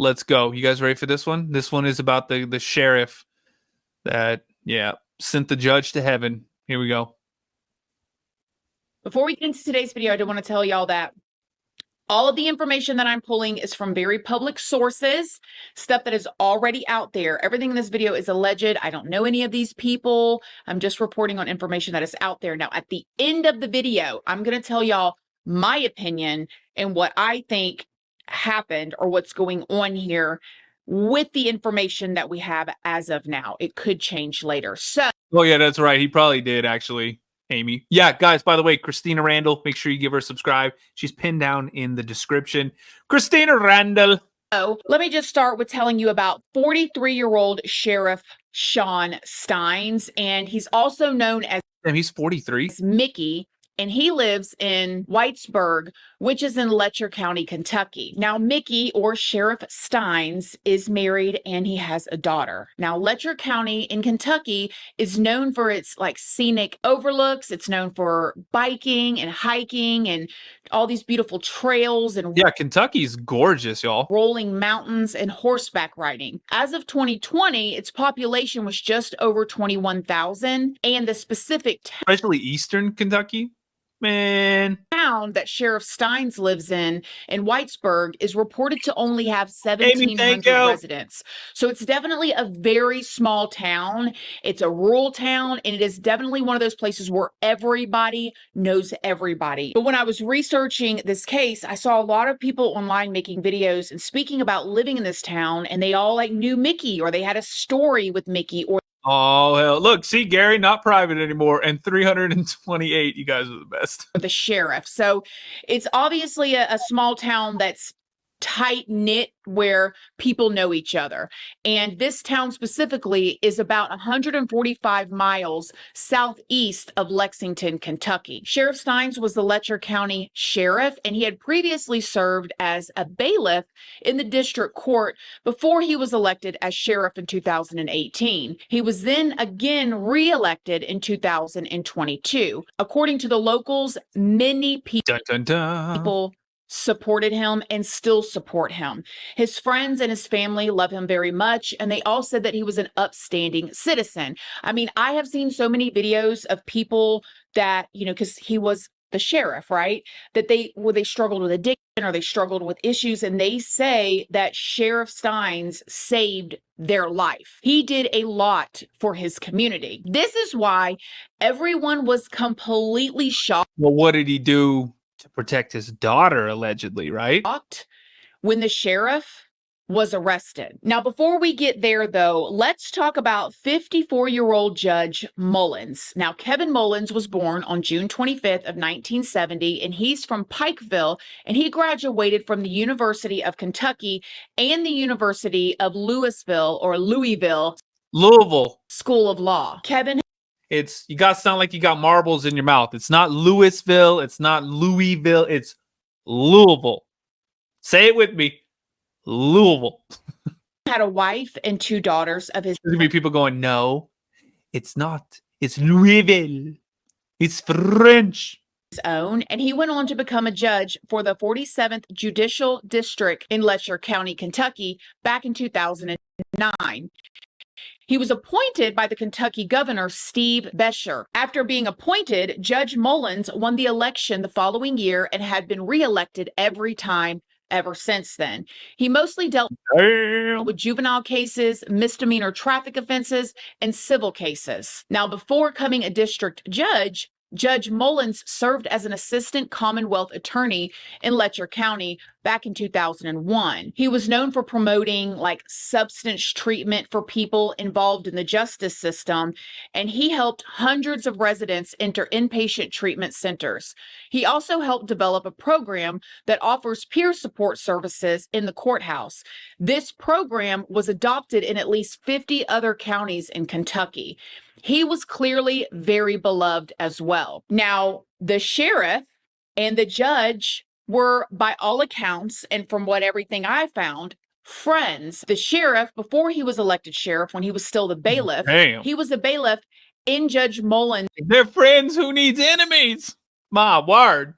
Let's go. You guys ready for this one? This one is about the sheriff that, sent the judge to heaven. Here we go. Before we get into today's video, I do want to tell y'all that all of the information that I'm pulling is from very public sources, stuff that is already out there. Everything in this video is alleged. I don't know any of these people. I'm just reporting on information that is out there. Now, at the end of the video, I'm going to tell y'all my opinion and what I think happened or what's going on here with the information that we have as of now. It could change later. So, oh yeah, that's right. He probably did, actually. Amy. Yeah, guys, by the way, Christina Randall, make sure you give her a subscribe. She's pinned down in the description. Christina Randall. So let me just start with telling you about 43-year-old Sheriff Shawn Stines, and he's also known as he's 43. Mickey, and he lives in Whitesburg, which is in Letcher County, Kentucky. Now, Mickey, or Sheriff Stines, is married and he has a daughter. Now, Letcher County in Kentucky is known for its scenic overlooks. It's known for biking and hiking and all these beautiful trails and Kentucky's gorgeous, y'all. Rolling mountains and horseback riding. As of 2020, its population was just over 21,000, and the specific especially eastern Kentucky. Man, town that Sheriff Stines lives in Whitesburg, is reported to only have 1,700 residents. So it's definitely a very small town. It's a rural town, and it is definitely one of those places where everybody knows everybody. But when I was researching this case, I saw a lot of people online making videos and speaking about living in this town, and they all knew Mickey, or they had a story with Mickey, or oh, hell. Look, see, Gary, not private anymore. And 328. You guys are the best. The sheriff. So it's obviously a small town that's tight-knit where people know each other. And this town specifically is about 145 miles southeast of Lexington, Kentucky. Sheriff Stines was the Letcher County sheriff, and he had previously served as a bailiff in the district court before he was elected as sheriff in 2018. He was then again re-elected in 2022. According to the locals, many people supported him and still support him. His friends and his family love him very much, and they all said that he was an upstanding citizen. I mean, I have seen so many videos of people that, because he was the sheriff, right? That they struggled with addiction or they struggled with issues, and they say that Sheriff Stines saved their life. He did a lot for his community. This is why everyone was completely shocked. Well, what did he do to protect his daughter, allegedly, right? When the sheriff was arrested. Now, before we get there, though, let's talk about 54-year-old Judge Mullins. Now, Kevin Mullins was born on June 25th of 1970, and he's from Pikeville, and he graduated from the University of Kentucky and the University of Louisville School of Law. Kevin, you got to sound like you got marbles in your mouth. It's not Louisville. It's not Louisville. It's Louisville. Say it with me. Louisville. Had a wife and 2 daughters of his. There's going to be people going, no, it's not. It's Louisville. It's French. His own, and he went on to become a judge for the 47th Judicial District in Letcher County, Kentucky, back in 2009. He was appointed by the Kentucky governor, Steve Beshear. After being appointed, Judge Mullins won the election the following year and had been reelected every time ever since then. He mostly dealt with juvenile cases, misdemeanor traffic offenses, and civil cases. Now, before becoming a district judge, Judge Mullins served as an assistant Commonwealth attorney in Letcher County back in 2001. He was known for promoting substance treatment for people involved in the justice system, and he helped hundreds of residents enter inpatient treatment centers. He also helped develop a program that offers peer support services in the courthouse. This program was adopted in at least 50 other counties in Kentucky. He was clearly very beloved as well. Now, the sheriff and the judge were, by all accounts, and from everything I found, friends. The sheriff, before he was elected sheriff, when he was still the bailiff, he was a bailiff in Judge Mullins. They're friends. Who needs enemies? My word.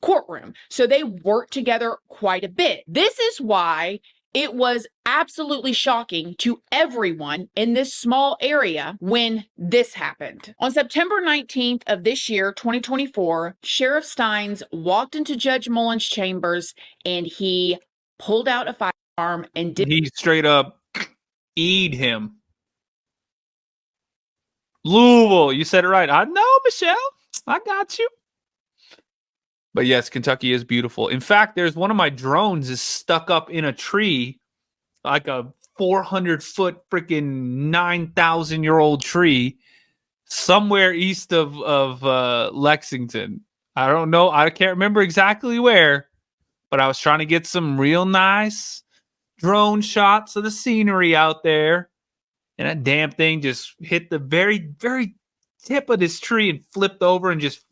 Courtroom. So they worked together quite a bit. This is why It was absolutely shocking to everyone in this small area when this happened. On September 19th of this year, 2024, Sheriff Stines walked into Judge Mullins' chambers and he pulled out a firearm and He straight up eat him. Louisville, you said it right. I know, Michelle. I got you. But yes, Kentucky is beautiful. In fact, there's one of my drones is stuck up in a tree, like a 400-foot freaking 9,000-year-old tree somewhere east of Lexington. I don't know. I can't remember exactly where, but I was trying to get some real nice drone shots of the scenery out there. And that damn thing just hit the very, very tip of this tree and flipped over and just...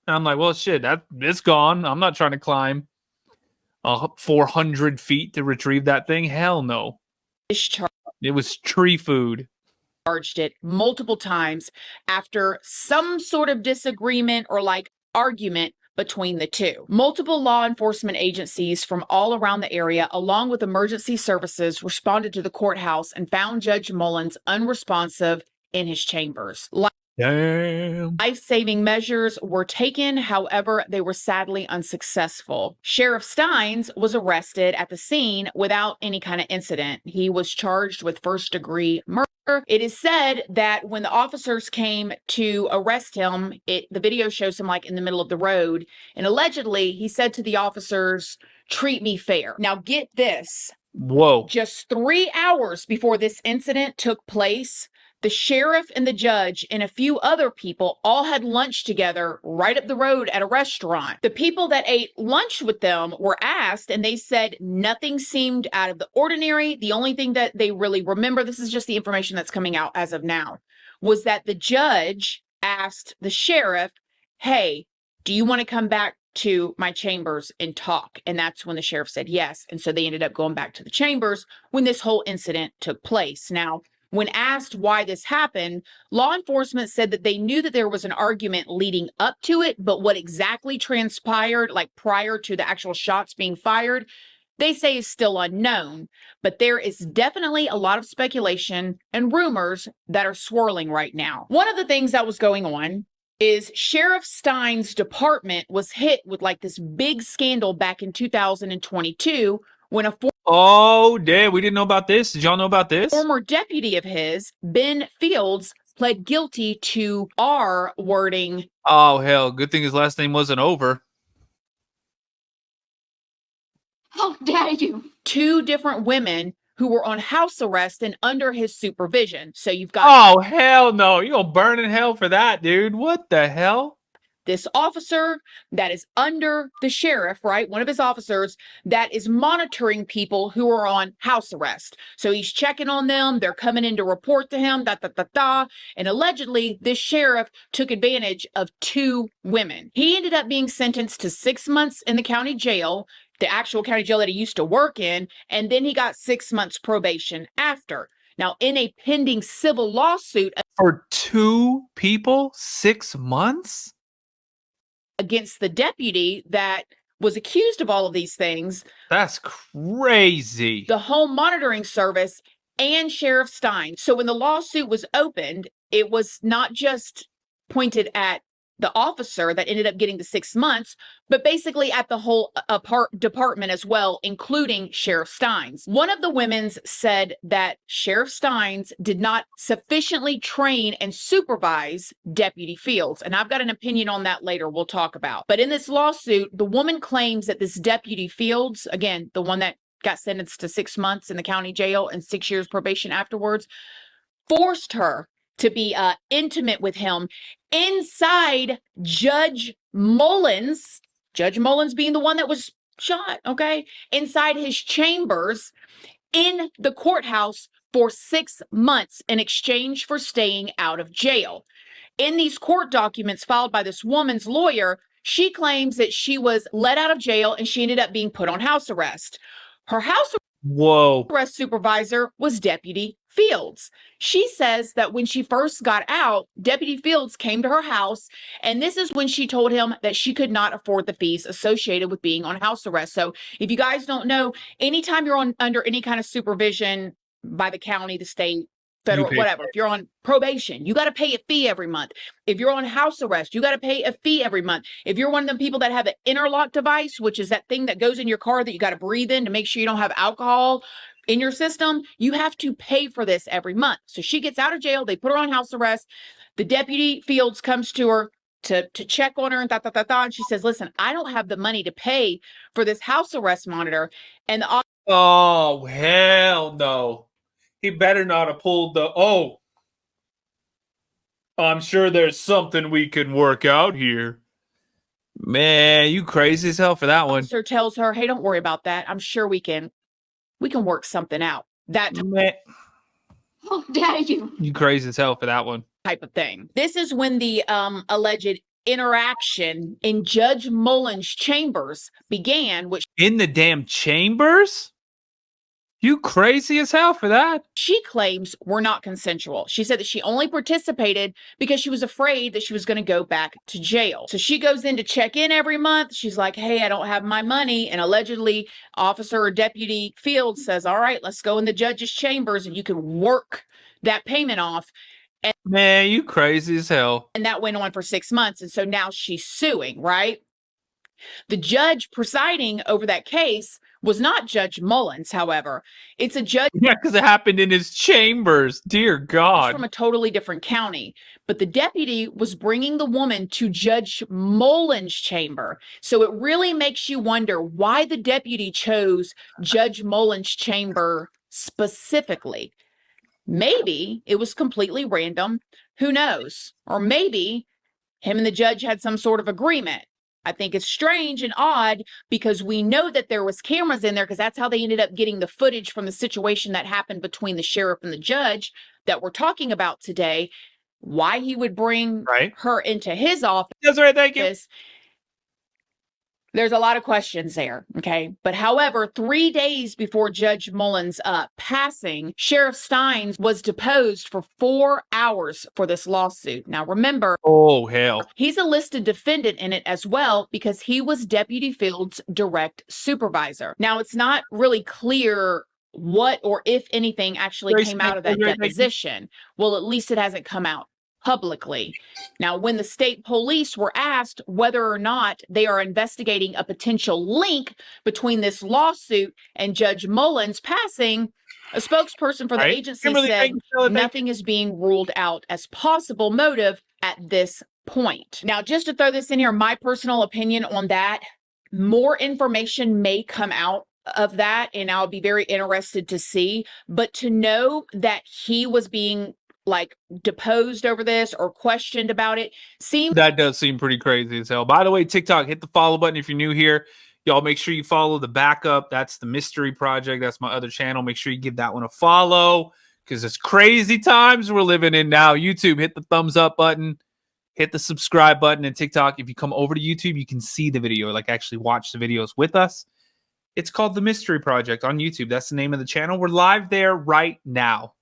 And I'm like, well, shit, it's gone. I'm not trying to climb 400 feet to retrieve that thing. Hell no. It was tree food. Charged it multiple times after some sort of disagreement or like argument between the two. Multiple law enforcement agencies from all around the area, along with emergency services, responded to the courthouse and found Judge Mullins unresponsive in his chambers. Damn. Life-saving measures were taken, however, they were sadly unsuccessful. Sheriff Stines was arrested at the scene without any kind of incident. He was charged with first-degree murder. It is said that when the officers came to arrest him, the video shows him like in the middle of the road, and allegedly he said to the officers, "Treat me fair." Now get this. Whoa. Just 3 hours before this incident took place, the sheriff and the judge and a few other people all had lunch together right up the road at a restaurant. The people that ate lunch with them were asked, and they said nothing seemed out of the ordinary. The only thing that they really remember, this is just the information that's coming out as of now, was that the judge asked the sheriff, "Hey, do you want to come back to my chambers and talk?" And that's when the sheriff said yes. And so they ended up going back to the chambers when this whole incident took place. Now, when asked why this happened, law enforcement said that they knew that there was an argument leading up to it, but what exactly transpired, like prior to the actual shots being fired, they say is still unknown. But there is definitely a lot of speculation and rumors that are swirling right now. One of the things that was going on is Sheriff Stines' department was hit with like this big scandal back in 2022 when a Oh, damn. We didn't know about this. Did y'all know about this? former deputy of his, Ben Fields, pled guilty to R-wording. Oh, hell. Good thing his last name wasn't over. How dare you? 2 different women who were on house arrest and under his supervision. So you've got... Oh, hell no. You're going to burn in hell for that, dude. What the hell? This officer that is under the sheriff, right? One of his officers that is monitoring people who are on house arrest. So he's checking on them. They're coming in to report to him, And allegedly, this sheriff took advantage of 2 women. He ended up being sentenced to 6 months in the county jail, the actual county jail that he used to work in. And then he got 6 months probation after. Now, in a pending civil lawsuit for 2 people, 6 months? Against the deputy that was accused of all of these things. That's crazy. The home monitoring service and Sheriff Stines. So when the lawsuit was opened, it was not just pointed at the officer that ended up getting the 6 months, but basically at the whole department as well, including Sheriff Stines. One of the women said that Sheriff Stines did not sufficiently train and supervise Deputy Fields. And I've got an opinion on that later we'll talk about. But in this lawsuit, the woman claims that this Deputy Fields, again, the one that got sentenced to 6 months in the county jail and 6 years probation afterwards, forced her to be intimate with him inside Judge Mullins being the one that was shot, okay, inside his chambers in the courthouse for 6 months in exchange for staying out of jail. In these court documents filed by this woman's lawyer, she claims that she was let out of jail and she ended up being put on house arrest. Her house arrest supervisor was Deputy Fields. She says that when she first got out, Deputy Fields came to her house, and this is when she told him that she could not afford the fees associated with being on house arrest. So if you guys don't know, anytime you're under any kind of supervision by the county, the state, federal, whatever, if you're on probation, you got to pay a fee every month. If you're on house arrest, you got to pay a fee every month. If you're one of them people that have an interlock device, which is that thing that goes in your car that you got to breathe in to make sure you don't have alcohol in your system, you have to pay for this every month. So she gets out of jail. They put her on house arrest. The Deputy Fields comes to her to check on her and and she says, listen, I don't have the money to pay for this house arrest monitor. And the oh, hell no. He better not have pulled the, oh, I'm sure there's something we can work out here. Man, you crazy as hell for that one. officer tells her, hey, don't worry about that. I'm sure we can work something out. That Man, how dare you? you crazy as hell for that one. Type of thing. This is when the alleged interaction in Judge Mullins' chambers began, which In the damn chambers? You crazy as hell for that. she claims were not consensual. She said that she only participated because she was afraid that she was going to go back to jail. So she goes in to check in every month. She's like, hey, I don't have my money. And allegedly, Officer or Deputy Fields says, all right, let's go in the judge's chambers and you can work that payment off. And, man, you crazy as hell. And that went on for 6 months. And so now she's suing, right? The judge presiding over that case was not Judge Mullins, however. It's a judge. Yeah, because it happened in his chambers. Dear God. From a totally different county. But the deputy was bringing the woman to Judge Mullins' chamber. So it really makes you wonder why the deputy chose Judge Mullins' chamber specifically. Maybe it was completely random. Who knows? Or maybe him and the judge had some sort of agreement. I think it's strange and odd because we know that there was cameras in there because that's how they ended up getting the footage from the situation that happened between the sheriff and the judge that we're talking about today. Why he would bring her into his office. That's right, thank you. There's a lot of questions there, okay? But however, 3 days before Judge Mullins' passing, Sheriff Stines was deposed for 4 hours for this lawsuit. Now remember, oh hell, he's a listed defendant in it as well because he was Deputy Fields' direct supervisor. Now it's not really clear what or if anything actually came out of that deposition. Well, at least it hasn't come out publicly. Now, when the state police were asked whether or not they are investigating a potential link between this lawsuit and Judge Mullins' passing, a spokesperson for the agency said nothing is being ruled out as possible motive at this point. Now, just to throw this in here, my personal opinion on that, more information may come out of that, and I'll be very interested to see. But to know that he was being like deposed over this or questioned about it seems that does seem pretty crazy as hell. By the way, TikTok, hit the follow button if you're new here. Y'all make sure you follow the backup. That's the Mystery Project. That's my other channel. Make sure you give that one a follow because it's crazy times we're living in now. YouTube, hit the thumbs up button, hit the subscribe button, and TikTok. If you come over to YouTube, you can see the video, like actually watch the videos with us. It's called the Mystery Project on YouTube. That's the name of the channel. We're live there right now.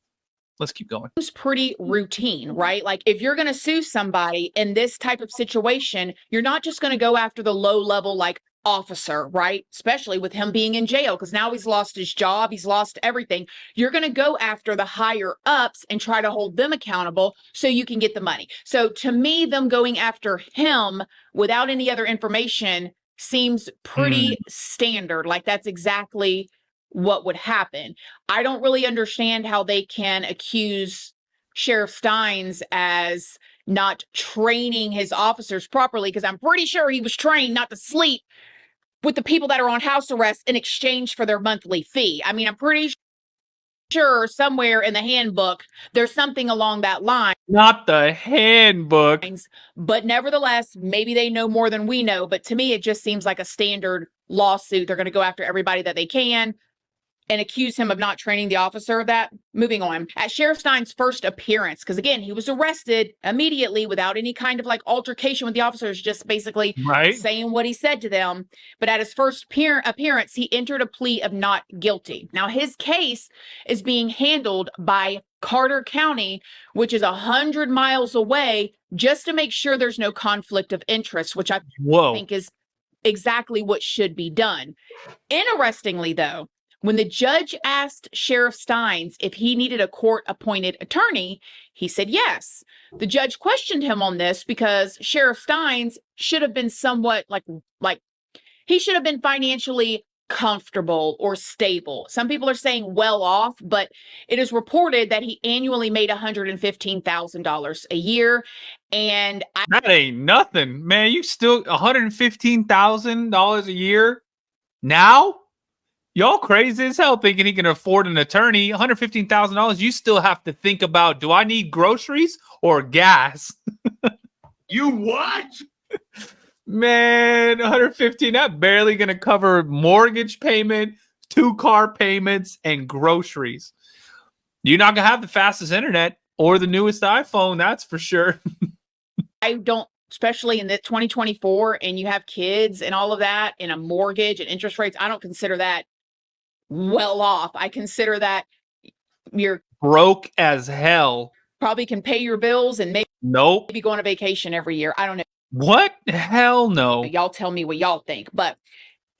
Let's keep going. It's pretty routine, right? Like if you're going to sue somebody in this type of situation, you're not just going to go after the low level like officer, right? Especially with him being in jail because now he's lost his job, he's lost everything. You're going to go after the higher ups and try to hold them accountable so you can get the money. So to me, them going after him without any other information seems pretty standard. Like that's exactly what would happen. I don't really understand how they can accuse Sheriff Stines as not training his officers properly because I'm pretty sure he was trained not to sleep with the people that are on house arrest in exchange for their monthly fee. I mean, I'm pretty sure somewhere in the handbook there's something along that line. Not the handbook. But nevertheless, maybe they know more than we know. But to me, it just seems like a standard lawsuit. They're going to go after everybody that they can. and accuse him of not training the officer of that. Moving on. At Sheriff Stines' first appearance, because again, he was arrested immediately without any kind of like altercation with the officers, just basically saying what he said to them. But at his first appearance, he entered a plea of not guilty. Now, his case is being handled by Carter County, which is 100 miles away, just to make sure there's no conflict of interest, which I think is exactly what should be done. Interestingly, though, when the judge asked Sheriff Stines if he needed a court-appointed attorney, he said yes. The judge questioned him on this because Sheriff Stines should have been somewhat like he should have been financially comfortable or stable. Some people are saying well off, but it is reported that he annually made $115,000 a year. And that ain't nothing, man. You still $115,000 a year now? Y'all crazy as hell thinking he can afford an attorney. $115,000. You still have to think about, do I need groceries or gas? You what? Man, 115, that barely gonna cover mortgage payment, 2 car payments, and groceries. You're not gonna have the fastest internet or the newest iPhone, that's for sure. I don't, especially in the 2024, and you have kids and all of that, and a mortgage and interest rates, I don't consider that well off. I consider that you're broke as hell. Probably can pay your bills and maybe go on a vacation every year. I don't know. What? Hell no. Y'all tell me what y'all think. But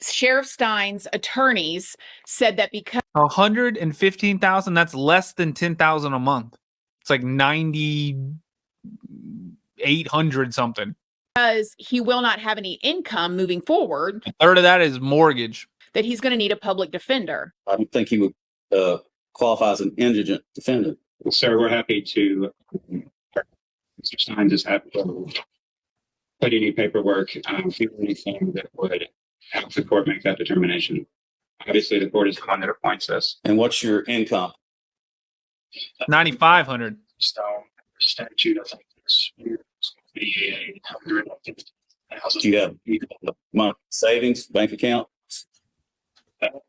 Sheriff Stines' attorneys said that because $115,000, that's less than $10,000 a month. It's like 9,800 something. Because he will not have any income moving forward. A third of that is mortgage. That he's going to need a public defender. I don't think he would qualify as an indigent defendant. Well, sir, we're happy to. Mr. Stines is happy to put any paperwork, feel anything that would help the court make that determination. Obviously, the court is the one that appoints us. And what's your income? 9,500. So, statute, I think it's 850,000. Do you have money savings, bank account? Oh,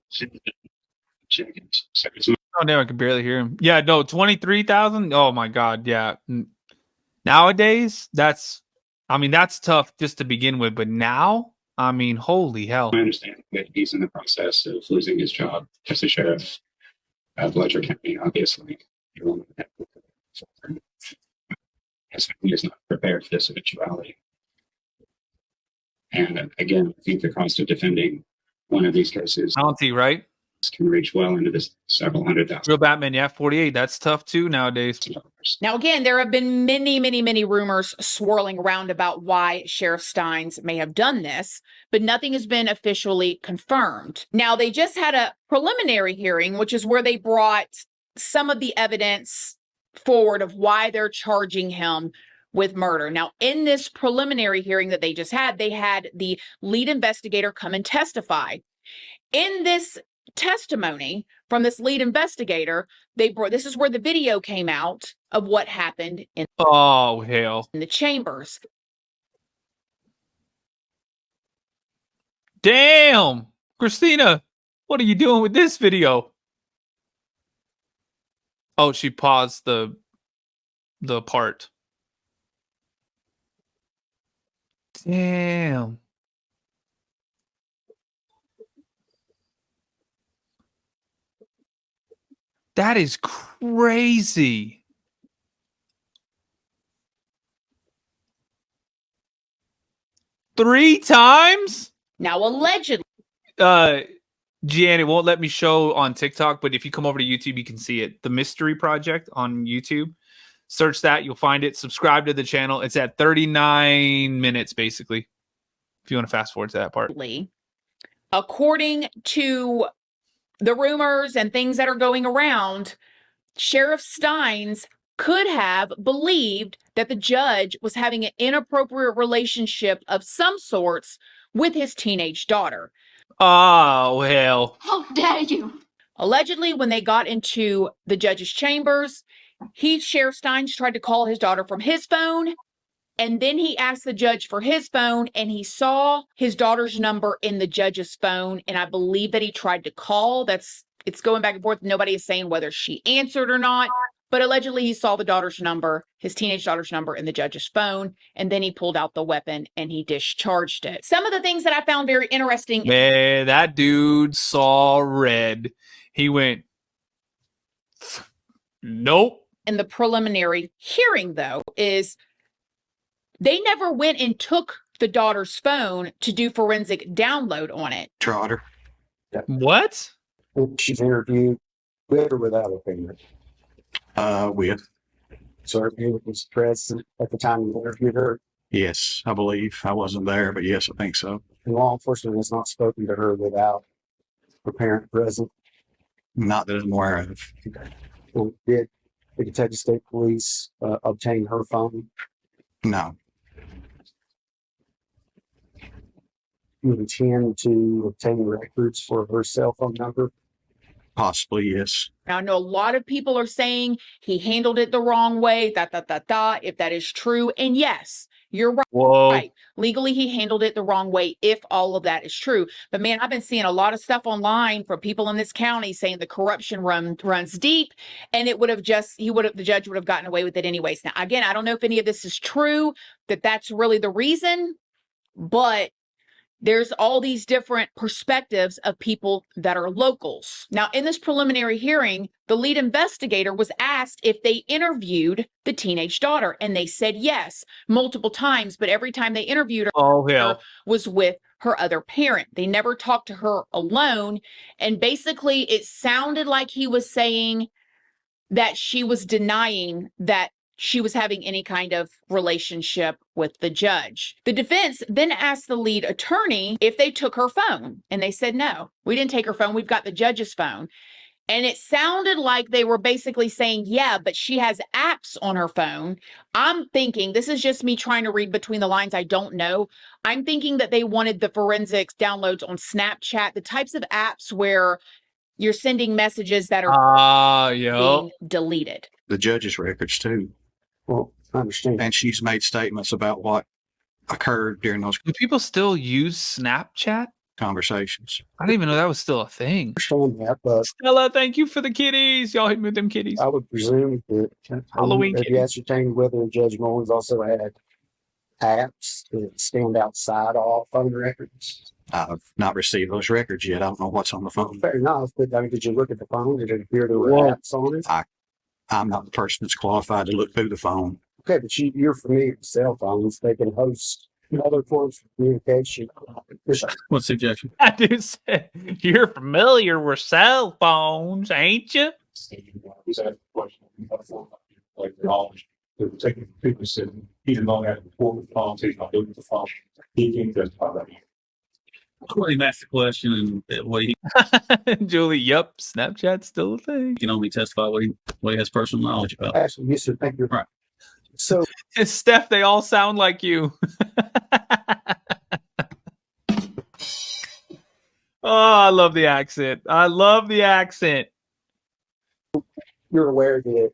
damn, I can barely hear him. Yeah, no, 23,000. Oh my God. Yeah. Nowadays, that's tough just to begin with. But now, I mean, holy hell. I understand that he's in the process of losing his job as a sheriff of Letcher County, obviously. His family is not prepared for this eventuality. And again, I think the cost of defending one of these cases right? Can reach well into this several $100,000. Real Batman, yeah, 48. That's tough too nowadays. Now, again, there have been many rumors swirling around about why Sheriff Stines may have done this, but nothing has been officially confirmed. Now, they just had a preliminary hearing, which is where they brought some of the evidence forward of why they're charging him with murder. Now, in this preliminary hearing that they just had, they had the lead investigator come and testify. In this testimony from this lead investigator, this is where the video came out of what happened in the chambers. Damn, Christina, what are you doing with this video? Oh, she paused the part. Damn. That is crazy. Three times? Now, allegedly. Gianni won't let me show on TikTok, but if you come over to YouTube, you can see it. The Mystery Project on YouTube. Search that. You'll find it. Subscribe to the channel. It's at 39 minutes, basically, if you want to fast forward to that part. According to the rumors and things that are going around, Sheriff Stines could have believed that the judge was having an inappropriate relationship of some sorts with his teenage daughter. Oh, hell. How dare you? Allegedly, when they got into the judge's chambers, Sheriff Stines tried to call his daughter from his phone, and then he asked the judge for his phone, and he saw his daughter's number in the judge's phone, and I believe that he tried to call. That's it's going back and forth. Nobody is saying whether she answered or not, but allegedly he saw the daughter's number, his teenage daughter's number, in the judge's phone, and then he pulled out the weapon and he discharged it. Some of the things that I found very interesting. Man, that dude saw red. He went, nope. In the preliminary hearing, though, is they never went and took the daughter's phone to do forensic download on it. Trotter. What? She's interviewed with or without a finger. With. So her finger was present at the time you interviewed her. Yes, I believe. I wasn't there, but yes, I think so. And law enforcement has not spoken to her without her parent present. Not that I'm aware of. Well, did the Kentucky State Police obtain her phone? No. You intend to obtain records for her cell phone number? Possibly, yes. Now, I know a lot of people are saying he handled it the wrong way, if that is true. And yes, you're right. Whoa. Right. Legally, he handled it the wrong way if all of that is true. But man, I've been seeing a lot of stuff online from people in this county saying the corruption runs deep, and it would have the judge would have gotten away with it anyways. Now, again, I don't know if any of this is true, that's really the reason, but there's all these different perspectives of people that are locals. Now, in this preliminary hearing, the lead investigator was asked if they interviewed the teenage daughter, and they said yes, multiple times, but every time they interviewed her, Oh, hell. was with her other parent. They never talked to her alone, and basically it sounded like he was saying that she was denying that she was having any kind of relationship with the judge. The defense then asked the lead attorney if they took her phone, and they said, no, we didn't take her phone. We've got the judge's phone. And it sounded like they were basically saying, yeah, but she has apps on her phone. I'm thinking, this is just me trying to read between the lines. I don't know. I'm thinking that they wanted the forensics downloads on Snapchat, the types of apps where you're sending messages that are being deleted. The judge's records, too. Well, I understand. And she's made statements about what occurred during those Do people still use Snapchat? conversations. I didn't even know that was still a thing. I understand that, but Stella, thank you for the kitties. Y'all hit me with them kitties. I would presume that Halloween have kitty. you ascertained whether Judge Mullins also had apps that stand outside all phone records? I've not received those records yet. I don't know what's on the phone. Fair enough, but I mean, did you look at the phone? Did it appear there were Whoa. apps on it? I'm not the person that's qualified to look through the phone. Okay, but you're familiar with cell phones. They can host other forms of communication. What suggestion? I do say you're familiar with cell phones, ain't you? He's asked a question. Like they're taking people said he didn't know that before the phone, so he's not looking at the phone. He can't justify that. Well, he asked the question, and what he Julie, yep, Snapchat's still a thing. can only testify what he has personal knowledge about. Actually, yes, sir. Thank you. Right. So, And Steph, they all sound like you. Oh, I love the accent. I love the accent. you're aware that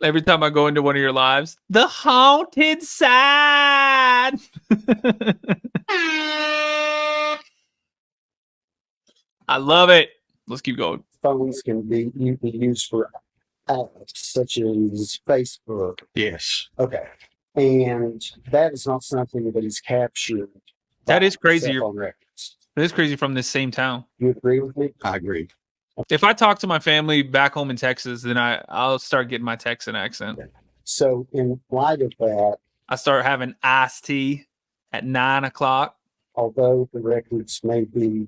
Every time I go into one of your lives, the haunted side. I love it. Let's keep going. phones can be used for apps such as Facebook. Yes. Okay. And that is not something that is captured. That by is crazy. cell phone records. It is crazy from this same town. You agree with me? I agree. If I talk to my family back home in Texas, then I'll start getting my Texan accent. So in light of that, I start having iced tea at 9 o'clock. although the records may be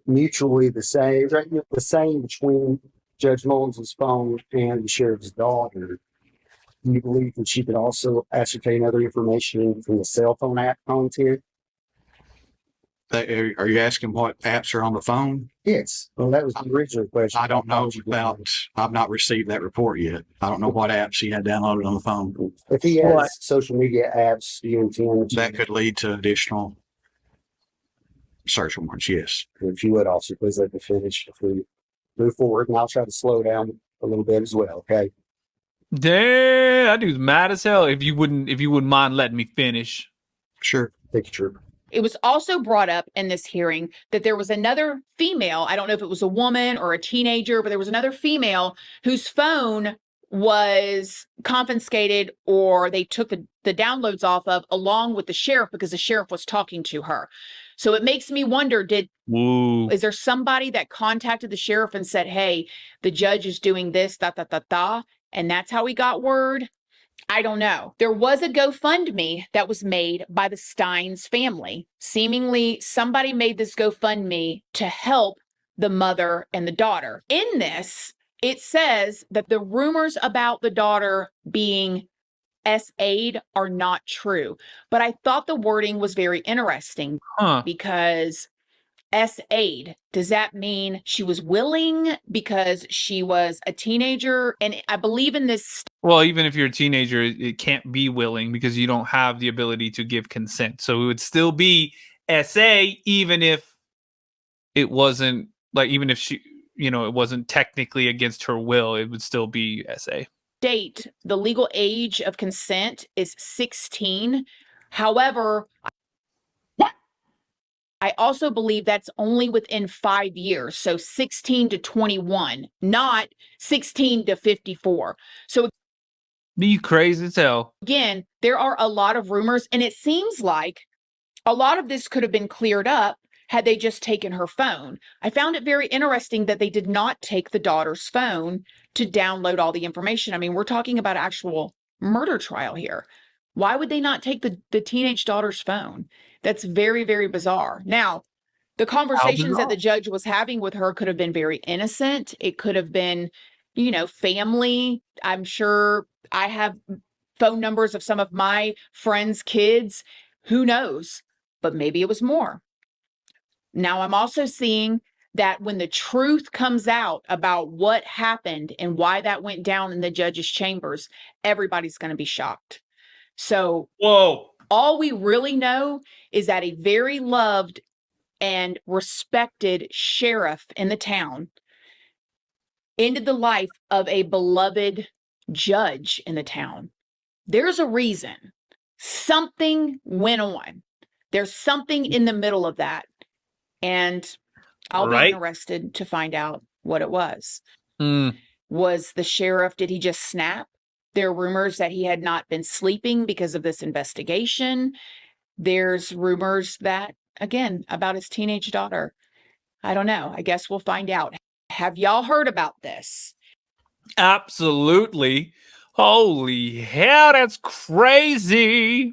mutually the same between Judge Mullins' phone and the sheriff's daughter, do you believe that she could also ascertain other information from the cell phone app content? Are you asking what apps are on the phone? Yes. Well, that was the original question. I don't know about, I've not received that report yet. I don't know what apps he had downloaded on the phone. If he has social media apps, do you intend to? That could lead to additional search warrants, yes. If you would also please let me finish before we move forward, and I'll try to slow down a little bit as well. Okay. Damn, that dude's mad as hell. If you wouldn't mind letting me finish. Sure. Thank you, Trooper. It was also brought up in this hearing that there was another female, I don't know if it was a woman or a teenager, but there was another female whose phone was confiscated or they took the downloads off of along with the sheriff because the sheriff was talking to her. So it makes me wonder, is there somebody that contacted the sheriff and said, hey, the judge is doing this, and that's how he got word? I don't know. There was a GoFundMe that was made by the Stines family. Seemingly, somebody made this GoFundMe to help the mother and the daughter. In this, it says that the rumors about the daughter being SA'd are not true. But I thought the wording was very interesting because SA'd, does that mean she was willing because she was a teenager? And I believe in this. Well, even if you're a teenager, it can't be willing because you don't have the ability to give consent. So it would still be SA, even if it wasn't like, even if she, it wasn't technically against her will, it would still be SA. State, the legal age of consent is 16. However, I also believe that's only within 5 years. So 16 to 21, not 16 to 54. So be crazy as hell. Again, there are a lot of rumors, and it seems like a lot of this could have been cleared up had they just taken her phone. I found it very interesting that they did not take the daughter's phone to download all the information. I mean, we're talking about actual murder trial here. Why would they not take the teenage daughter's phone? That's very, very bizarre. Now, the conversations that the judge was having with her could have been very innocent. It could have been, family. I'm sure I have phone numbers of some of my friends' kids. Who knows? But maybe it was more. Now, I'm also seeing that when the truth comes out about what happened and why that went down in the judge's chambers, everybody's going to be shocked. So, all we really know is that a very loved and respected sheriff in the town ended the life of a beloved judge in the town. There's a reason. Something went on. There's something in the middle of that. And I'll be interested to find out what it was. Was the sheriff, did he just snap? There are rumors that he had not been sleeping because of this investigation. There's rumors that, again, about his teenage daughter. I don't know. I guess we'll find out. Have y'all heard about this? Absolutely. Holy hell, that's crazy.